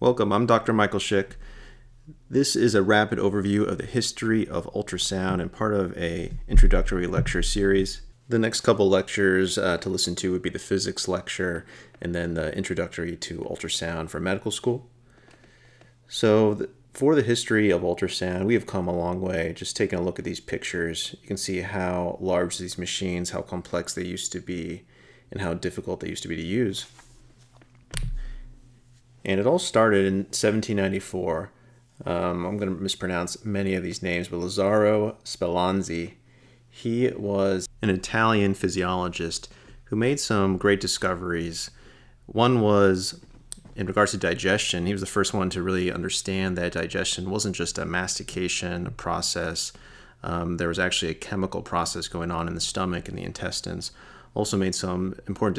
Welcome, I'm Dr. Michael Schick. This is a rapid overview of the history of ultrasound and part of a introductory lecture series. The next couple lectures to listen to would be the physics lecture and then the introductory to ultrasound for medical school. So for the history of ultrasound, we have come a long way. Just taking a look at these pictures, you can see how large these machines, how complex they used to be, and how difficult they used to be to use. And it all started in 1794. I'm going to mispronounce many of these names, but Lazzaro Spallanzani. He was an Italian physiologist who made some great discoveries. One was in regards to digestion. He was the first one to really understand that digestion wasn't just a mastication process. There was actually a chemical process going on in the stomach and the intestines. Also made some important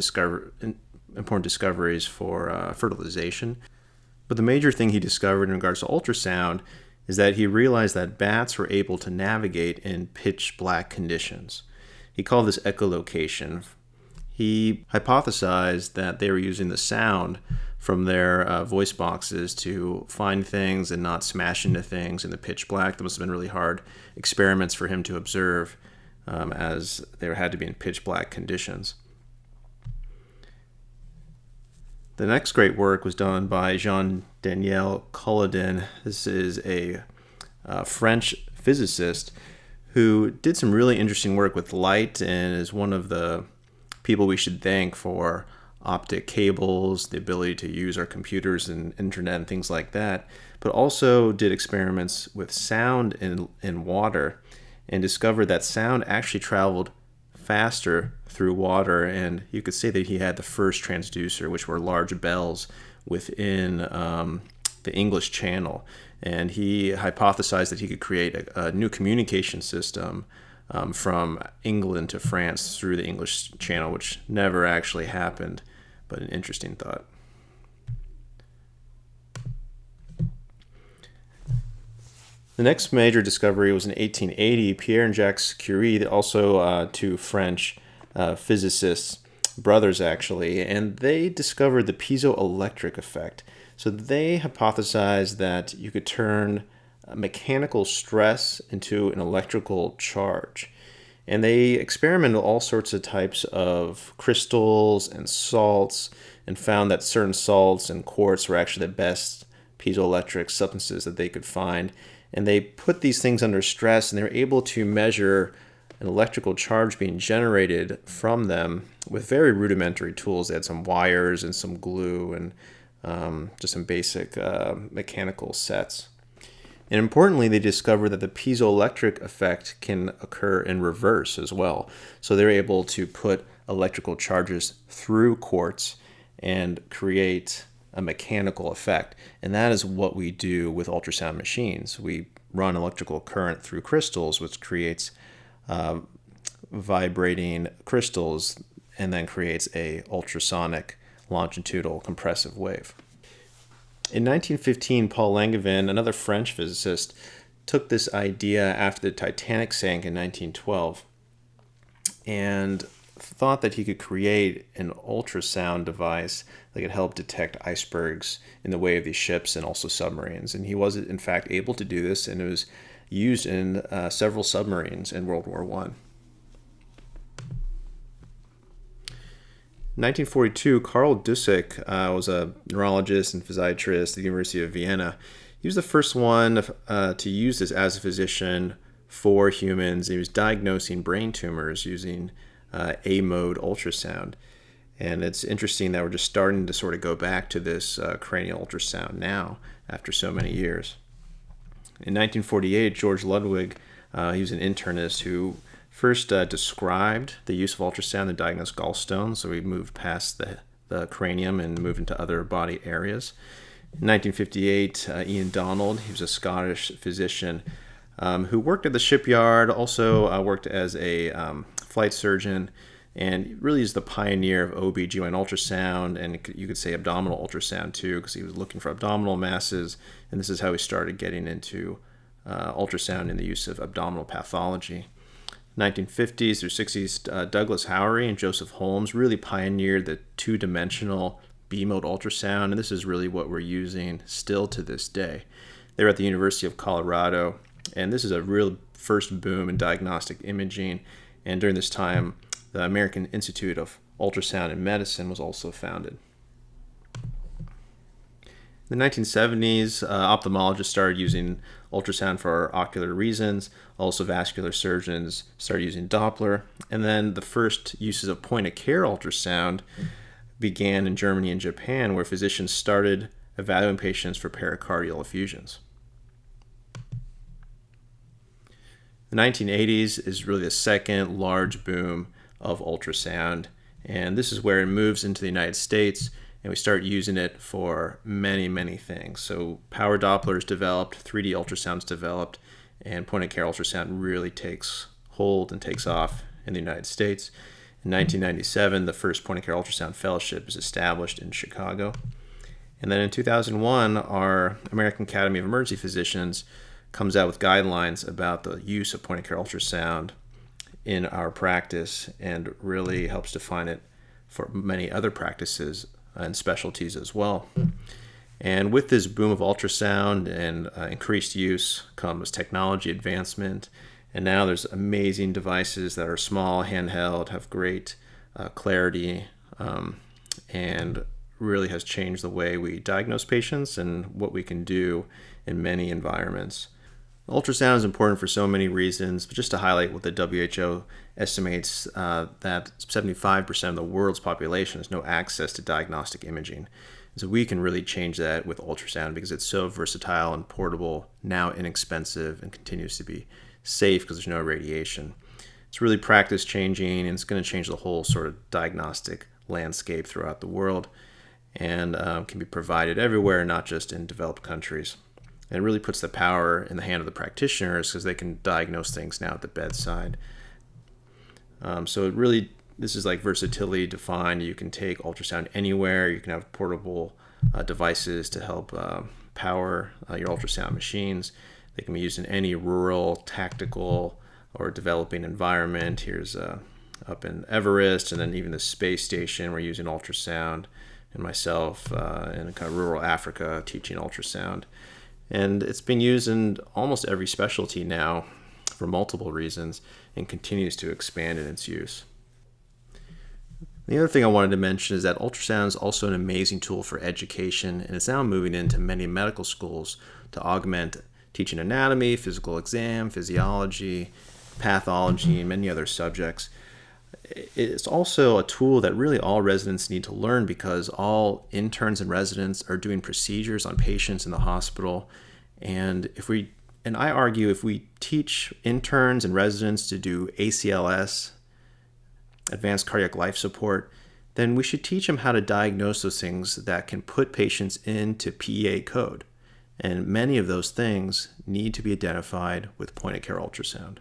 discoveries for fertilization. But the major thing he discovered in regards to ultrasound is that he realized that bats were able to navigate in pitch black conditions. He called this echolocation. He hypothesized that they were using the sound from their voice boxes to find things and not smash into things in the pitch black. That must have been really hard experiments for him to observe as they had to be in pitch black conditions. The next great work was done by Jean-Daniel Colladin. This is a French physicist who did some really interesting work with light and is one of the people we should thank for optic cables, the ability to use our computers and internet and things like that, but also did experiments with sound in water and discovered that sound actually traveled faster through water, and you could say that he had the first transducer, which were large bells within the English Channel, and he hypothesized that he could create a new communication system from England to France through the English Channel, which never actually happened, but an interesting thought. The next major discovery was in 1880. Pierre and Jacques Curie, also two French physicists, brothers actually, and they discovered the piezoelectric effect. So they hypothesized that you could turn mechanical stress into an electrical charge. And they experimented with all sorts of types of crystals and salts and found that certain salts and quartz were actually the best piezoelectric substances that they could find. And they put these things under stress, and they were able to measure an electrical charge being generated from them with very rudimentary tools. They had some wires and some glue and just some basic mechanical sets. And importantly, they discovered that the piezoelectric effect can occur in reverse as well. So they were able to put electrical charges through quartz and create a mechanical effect. And that is what we do with ultrasound machines. We run electrical current through crystals, which creates vibrating crystals and then creates a ultrasonic longitudinal compressive wave. In 1915, Paul Langevin, another French physicist, took this idea after the Titanic sank in 1912 and thought that he could create an ultrasound device that could help detect icebergs in the way of these ships and also submarines. And he was, in fact, able to do this, and it was used in several submarines in World War I. In 1942, Karl Dussek was a neurologist and physiatrist at the University of Vienna. He was the first one to use this as a physician for humans. He was diagnosing brain tumors using A-mode ultrasound. And it's interesting that we're just starting to sort of go back to this cranial ultrasound now after so many years. In 1948, George Ludwig, he was an internist who first described the use of ultrasound to diagnose gallstones. So we moved past the cranium and moved into other body areas. In 1958, Ian Donald, he was a Scottish physician who worked at the shipyard, also worked as a flight surgeon, and really is the pioneer of OB/GYN ultrasound, and you could say abdominal ultrasound too, because he was looking for abdominal masses, and this is how he started getting into ultrasound in the use of abdominal pathology. 1950s through 60s, Douglas Howry and Joseph Holmes really pioneered the two-dimensional B-mode ultrasound, and this is really what we're using still to this day. They were at the University of Colorado, and this is a real first boom in diagnostic imaging. And during this time, the American Institute of Ultrasound and Medicine was also founded. In the 1970s, ophthalmologists started using ultrasound for ocular reasons. Also, vascular surgeons started using Doppler. And then the first uses of point-of-care ultrasound began in Germany and Japan, where physicians started evaluating patients for pericardial effusions. The 1980s is really the second large boom of ultrasound, and this is where it moves into the United States, and we start using it for many, many things. So power Dopplers developed, 3D ultrasounds developed, and point-of-care ultrasound really takes hold and takes off in the United States. In 1997, the first point-of-care ultrasound fellowship is established in Chicago. And then in 2001, our American Academy of Emergency Physicians comes out with guidelines about the use of point-of-care ultrasound in our practice and really helps define it for many other practices and specialties as well. And with this boom of ultrasound and increased use comes technology advancement. And now there's amazing devices that are small, handheld, have great clarity, and really has changed the way we diagnose patients and what we can do in many environments. Ultrasound is important for so many reasons, but just to highlight what the WHO estimates that 75% of the world's population has no access to diagnostic imaging. So we can really change that with ultrasound because it's so versatile and portable, now inexpensive, and continues to be safe because there's no radiation. It's really practice changing, and it's going to change the whole sort of diagnostic landscape throughout the world, and can be provided everywhere, not just in developed countries. And it really puts the power in the hand of the practitioners because they can diagnose things now at the bedside. So this is like versatility defined. You can take ultrasound anywhere. You can have portable devices to help power your ultrasound machines. They can be used in any rural, tactical, or developing environment. Here's up in Everest, and then even the space station, we're using ultrasound, and myself in kind of rural Africa teaching ultrasound. And it's been used in almost every specialty now for multiple reasons and continues to expand in its use. The other thing I wanted to mention is that ultrasound is also an amazing tool for education, and it's now moving into many medical schools to augment teaching anatomy, physical exam, physiology, pathology, and many other subjects. It's also a tool that really all residents need to learn because all interns and residents are doing procedures on patients in the hospital. And I argue if we teach interns and residents to do ACLS, advanced cardiac life support, then we should teach them how to diagnose those things that can put patients into PEA code. And many of those things need to be identified with point-of-care ultrasound.